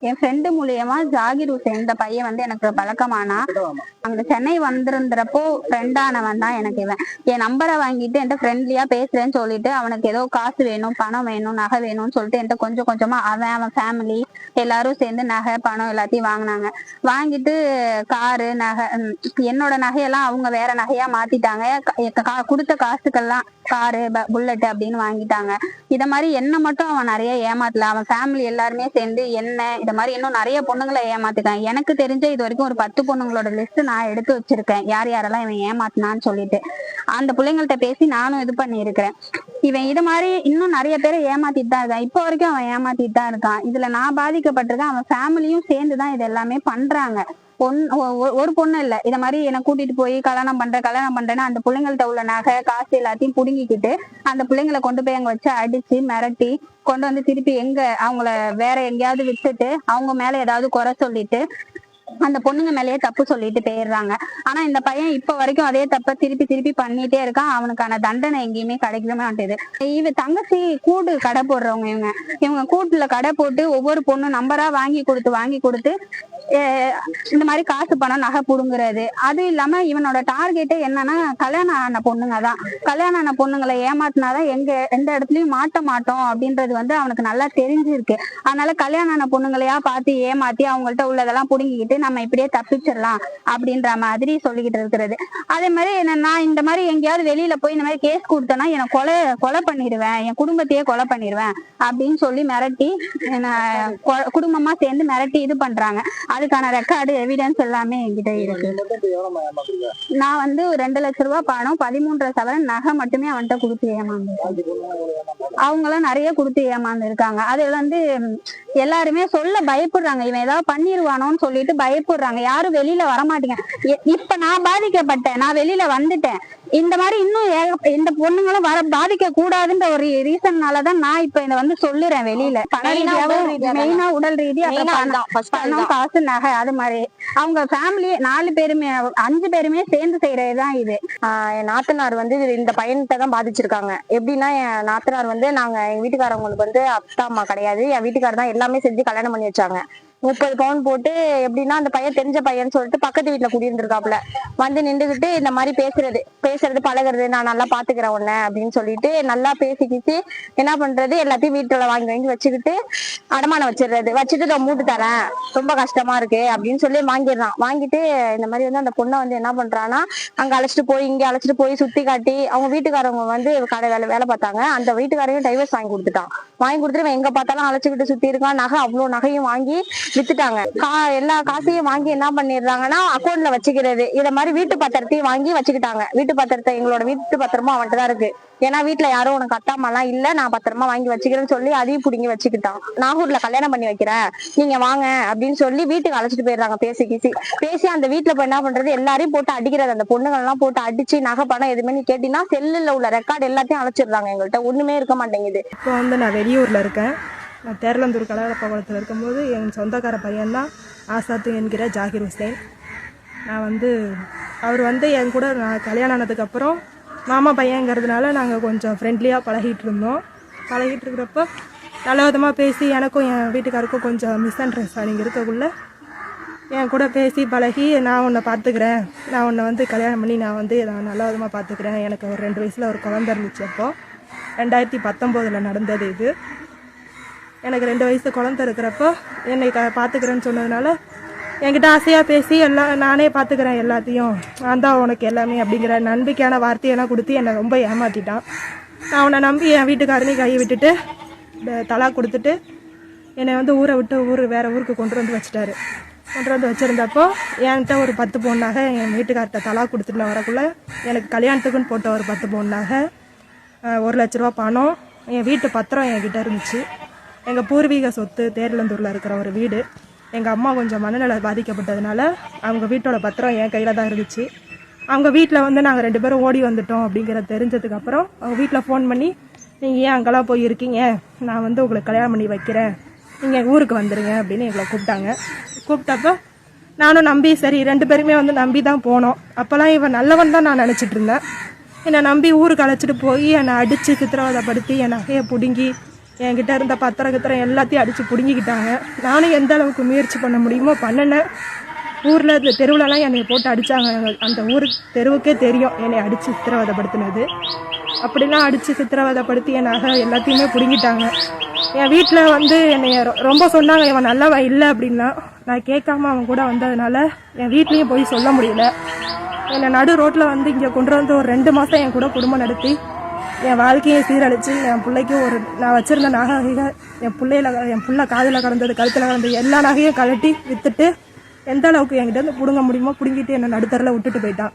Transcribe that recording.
என் friend மூலியமா Zakir Hussein இந்த பையன் வந்து எனக்கு பழக்கமானா. அங்க சென்னை வந்திருந்தப்போ ஃப்ரெண்டானவன் தான் எனக்கு இவன். என் நம்பரை வாங்கிட்டு என்கிட்ட ஃப்ரெண்ட்லியா பேசுறேன்னு சொல்லிட்டு அவனுக்கு ஏதோ காசு வேணும், பணம் வேணும், நகை வேணும்னு சொல்லிட்டு என்கிட்ட கொஞ்சம் கொஞ்சமா அவன் ஃபேமிலி எல்லாரும் சேர்ந்து நகை பணம் எல்லாத்தையும் வாங்கினாங்க. வாங்கிட்டு காரு நகை என்னோட நகையெல்லாம் அவங்க வேற நகையா மாத்திட்டாங்க. கொடுத்த காசுக்கெல்லாம் காரு புல்லட் அப்படின்னு வாங்கிட்டாங்க. இத மாதிரி என்ன மட்டும் அவன் நிறைய ஏமாத்தல. அவன் ஃபேமிலி எல்லாருமே சேர்ந்து என்ன இந்த மாதிரி இன்னும் நிறைய பொண்ணுங்களை ஏமாத்திட்டான். எனக்கு தெரிஞ்ச இது வரைக்கும் ஒரு 10 பொண்ணுங்களோட லிஸ்ட் நான் எடுத்து வச்சிருக்கேன், யார் யாரெல்லாம் இவன் ஏமாத்தினான்னு சொல்லிட்டு. அந்த பிள்ளைங்கள்ட்ட பேசி நானும் இது பண்ணியிருக்கிறேன். இவன் இது மாதிரி இன்னும் நிறைய பேரை ஏமாத்திட்டு தான் இருக்கான். இப்போ வரைக்கும் அவன் ஏமாத்திட்டு தான் இருக்கான். இதுல நான் பாதிக்கப்பட்டிருக்கேன், அவன் ஃபேமிலியும் சேர்ந்துதான் இது எல்லாமே பண்றாங்க. ஒரு பொண்ணு இல்ல, இத மாதிரி என்னை கூட்டிட்டு போய் கல்யாணம் பண்றேன்னா அந்த பிள்ளைங்கள்ட்ட உள்ள நகை காசு எல்லாத்தையும் புடுங்கிக்கிட்டு அந்த பிள்ளைங்களை கொண்டு போய் அங்க வச்சு அடிச்சு மிரட்டி கொண்டு வந்து திருப்பி அவங்கள வேற எங்கேயாவது விட்டுட்டு அவங்க மேல ஏதாவது குறை சொல்லிட்டு அந்த பொண்ணுங்க மேலேயே தப்பு சொல்லிட்டு போயிடுறாங்க. ஆனா இந்த பையன் இப்ப வரைக்கும் அதே தப்ப திருப்பி திருப்பி பண்ணிட்டே இருக்கான். அவனுக்கான தண்டனை எங்கேயுமே கிடைக்கவே மாட்டேது. தங்கச்சி கூடு கடை போடுறவங்க இவங்க கூட்டுல கடை போட்டு ஒவ்வொரு பொண்ணு நம்பரா வாங்கி கொடுத்து இந்த மாதிரி காசு பணம் நகை புடுங்குறது. அது இல்லாம இவனோட டார்கெட்டே என்னன்னா கல்யாணம் ஆன பொண்ணுங்க தான். கல்யாணம் ஆன பொண்ணுங்களை ஏமாத்தினாதான் எந்த இடத்துலயும் மாட்ட மாட்டோம் அப்படின்றது வந்து அவனுக்கு நல்லா தெரிஞ்சிருக்கு. அதனால கல்யாணம் ஆன பொண்ணுங்களையா பார்த்து ஏமாத்தி அவங்கள்ட்ட உள்ளதெல்லாம் புடுங்கிக்கிட்டு நம்ம இப்படியே தப்பிச்சிடலாம் அப்படின்ற மாதிரி சொல்லிக்கிட்டு இருக்கிறது. அதே மாதிரி நான் இந்த மாதிரி எங்கேயாவது வெளியில போய் இந்த மாதிரி கேஸ் கொடுத்தேன்னா என்னை கொலை பண்ணிடுவேன், என் குடும்பத்தையே கொலை பண்ணிடுவேன் அப்படின்னு சொல்லி மிரட்டி குடும்பமா சேர்ந்து மிரட்டி இது பண்றாங்க. அதுக்கான ரெக்கார்டு எவிடன்ஸ் எல்லாமே என்கிட்ட இருக்கு. நான் வந்து 2 லட்சம் ரூபாய் பணம் 13 சவரன் நகை மட்டுமே அவன்கிட்ட கொடுத்து ஏமாந்து அவங்களாம் நிறைய கொடுத்து ஏமாந்து இருக்காங்க. அது வந்து எல்லாருமே சொல்ல பயப்படுறாங்க, இவன் ஏதாவது பண்ணிருவானோன்னு சொல்லிட்டு பயப்படுறாங்க. யாரும் வெளியில வரமாட்டீங்க. இப்ப நான் பாதிக்கப்பட்டேன், நான் வெளியில வந்துட்டேன். இந்த மாதிரி இன்னும் இந்த பொண்ணுங்களும் பாதிக்க கூடாதுன்ற ஒரு ரீசன்னாலதான் நான் இப்ப இதை வந்து சொல்லுறேன் வெளியில. மெயினா உடல் ரீதியா பணம் காசு நகை அது மாதிரி அவங்க ஃபேமிலி 4 பேருமே 5 பேருமே சேர்ந்து செய்யறதுதான் இது. என் நாத்தனார் வந்து இந்த பையன்கிட்ட தான் பாதிச்சிருக்காங்க. எப்படின்னா என் நாத்தனார் வந்து எங்க வீட்டுக்காரவங்களுக்கு வந்து அப்பா அம்மா கிடையாது. என் வீட்டுக்காரர் தான் எல்லாமே செஞ்சு கல்யாணம் பண்ணி வச்சாங்க. 30 பவுன் போட்டு எப்படின்னா அந்த பையன் தெரிஞ்ச பையன் சொல்லிட்டு பக்கத்து வீட்டுல குடியிருந்திருக்காப்புல வந்து நின்றுகிட்டு இந்த மாதிரி பேசுறது பழகிறது, நான் நல்லா பாத்துக்கிறேன் உன்ன அப்படின்னு சொல்லிட்டு நல்லா பேசிக்கிச்சு. என்ன பண்றது, எல்லாத்தையும் வீட்டுல வாங்கி வச்சுக்கிட்டு அடமானம் வச்சுட்டு மூட்டு தரேன், ரொம்ப கஷ்டமா இருக்கு அப்படின்னு சொல்லி வாங்கிடுறான். வாங்கிட்டு இந்த மாதிரி வந்து அந்த பொண்ணை வந்து என்ன பண்றான்னா அங்க இங்க அழைச்சிட்டு போய் சுத்தி காட்டி அவங்க வீட்டுக்காரவங்க வந்து கடை வேலை பார்த்தாங்க. அந்த வீட்டுக்காரையும் டைவர்ஸ் வாங்கி கொடுத்துட்டு எங்க பார்த்தாலும் அழைச்சிக்கிட்டு சுத்தி இருக்கான். நகை அவ்வளவு நகையும் வாங்கி வித்துட்டாங்க. எல்லா காசையும் வாங்கி என்ன பண்ணிடுறாங்கன்னா அக்கௌண்ட்ல வச்சுக்கிறது. இத மாதிரி வீட்டு பத்திரத்தையும் வாங்கி வச்சுக்கிட்டாங்க. வீட்டு பத்திரத்தை எங்களோட வீட்டு பத்திரமும் அவன்கிட்ட தான் இருக்கு. ஏன்னா வீட்டுல யாரும் உனக்கு அத்தாமலாம் இல்ல, நான் பத்திரமா வாங்கி வச்சுக்கிறேன்னு சொல்லி அதையும் பிடிங்கி வச்சுக்கிட்டான். நாகூர்ல கல்யாணம் பண்ணி வைக்கிறேன், நீங்க வாங்க அப்படின்னு சொல்லி வீட்டுக்கு அழைச்சிட்டு போயிடுறாங்க. பேசி அந்த வீட்டுல போய் என்ன பண்றது, எல்லாரையும் போட்டு அடிக்கிறது. அந்த பொண்ணுகள் எல்லாம் போட்டு அடிச்சு நகை பணம் எதுவுமே நீ கேட்டீங்கன்னா செல்லுல உள்ள ரெக்கார்டு எல்லாத்தையும் அழைச்சிடுறாங்க. எங்கள்கிட்ட ஒண்ணுமே இருக்க மாட்டேங்குது. இப்போ வந்து நான் வெளியூர்ல இருக்கேன். நான் தேரலந்தூர் கலகலப்பாவளத்தில் இருக்கும்போது என் சொந்தக்கார பையன்தான் ஆசாத்து என்கிற ஜாகிர் ஹுசேன். நான் வந்து அவர் வந்து என் கூட நான் கல்யாணம் ஆனதுக்கப்புறம் மாமா பையங்கிறதுனால நாங்கள் கொஞ்சம் ஃப்ரெண்ட்லியாக பழகிட்டு இருக்கிறப்போ நல்ல விதமாக பேசி எனக்கும் என் வீட்டுக்காருக்கும் கொஞ்சம் மிஸ் அண்டர்ஸ்டாண்டிங் இருக்கக்குள்ள என் கூட பேசி பழகி நான் உன்னை பார்த்துக்கிறேன், நான் உன்னை வந்து கல்யாணம் பண்ணி நான் நல்ல விதமாக பார்த்துக்கிறேன். எனக்கு ஒரு 2 வயசில் ஒரு குழந்தை இருந்துச்சு. அப்போது 2019 நடந்தது இது. எனக்கு 2 வயசு குழந்தை இருக்கிறப்போ என்னை பார்த்துக்கிறேன்னு சொன்னதுனால என்கிட்ட ஆசையாக பேசி எல்லாம் நானே பார்த்துக்கிறேன், எல்லாத்தையும் நான் தான் உனக்கு எல்லாமே அப்படிங்கிற நம்பிக்கையான வார்த்தையெல்லாம் கொடுத்து என்னை ரொம்ப ஏமாற்றிட்டான். நான் அவனை நம்பி என் வீட்டுக்காரனையும் கையை விட்டுட்டு தலாக் கொடுத்துட்டு என்னை வந்து ஊரை விட்டு வேறு ஊருக்கு கொண்டு வந்து வச்சுருந்தப்போ என்கிட்ட ஒரு 10 பவுனாக என் வீட்டுக்கார்ட்ட தலாக் கொடுத்துட்டு நான் வரக்குள்ளே எனக்கு கல்யாணத்துக்குன்னு போட்ட ஒரு 10 பவுனாக 1 லட்ச ரூபா பணம், என் வீட்டு பத்திரம் என்கிட்ட இருந்துச்சு. எங்கள் பூர்வீக சொத்து தேரலந்தூரில் இருக்கிற ஒரு வீடு. எங்கள் அம்மா கொஞ்சம் மனநல பாதிக்கப்பட்டதுனால அவங்க வீட்டோட பத்திரம் என் கையில் தான் இருந்துச்சு. அவங்க வீட்டில் வந்து நாங்கள் 2 பேரும் ஓடி வந்துட்டோம் அப்படிங்கிறத தெரிஞ்சதுக்கப்புறம் அவங்க வீட்டில் ஃபோன் பண்ணி நீங்கள் ஏன் அங்கெல்லாம் போய் இருக்கீங்க, நான் வந்து உங்களுக்கு கல்யாணம் பண்ணி வைக்கிறேன், நீங்கள் ஊருக்கு வந்துடுங்க அப்படின்னு எங்களை கூப்பிட்டப்போ நானும் நம்பி சரி 2 பேருமே வந்து நம்பி தான் போனோம். அப்போல்லாம் இவன் நல்லவன் தான் நான் நினச்சிட்டு இருந்தேன். என்னை நம்பி ஊருக்கு அழைச்சிட்டு போய் என்னை அடித்து சித்திரவதைப்படுத்தி என் நகையை பிடுங்கி என்கிட்ட இருந்த பத்திரம் எல்லாத்தையும் அடித்து பிடுங்கிக்கிட்டாங்க. நானும் எந்த அளவுக்கு முயற்சி பண்ண முடியுமோ பண்ணினேன். ஊரில் இந்த தெருவுலலாம் என்னை போட்டு அடித்தாங்க. அந்த ஊர் தெருவுக்கே தெரியும் என்னை அடித்து சித்திரவதைப்படுத்தினது. அப்படிலாம் அடித்து சித்திரவதைப்படுத்தி என் நகை எல்லாத்தையுமே பிடுங்கிட்டாங்க. என் வீட்டில் வந்து என்னை ரொம்ப சொன்னாங்க, இவன் நல்லவன் இல்லை அப்படின்னா. நான் கேட்காம அவன் கூட வந்ததுனால என் வீட்லேயும் போய் சொல்ல முடியல. என்னை நடு ரோட்டில் வந்து இங்கே கொண்டு வந்து ஒரு 2 மாதம் என் கூட குடும்பம் நடத்தி என் வாழ்க்கையை சீரழித்து என் பிள்ளைக்கும் நான் வச்சுருந்த நகைகள் என் பிள்ளை காதில் கடந்தது, கழுத்தில் கடந்தது எல்லா நகையும் கழட்டி விற்றுட்டு எந்த அளவுக்கு என்கிட்ட இருந்து பிடுங்க முடியுமோ பிடுங்கிட்டு என்னை நடுத்தரில் விட்டுட்டு போயிட்டான்.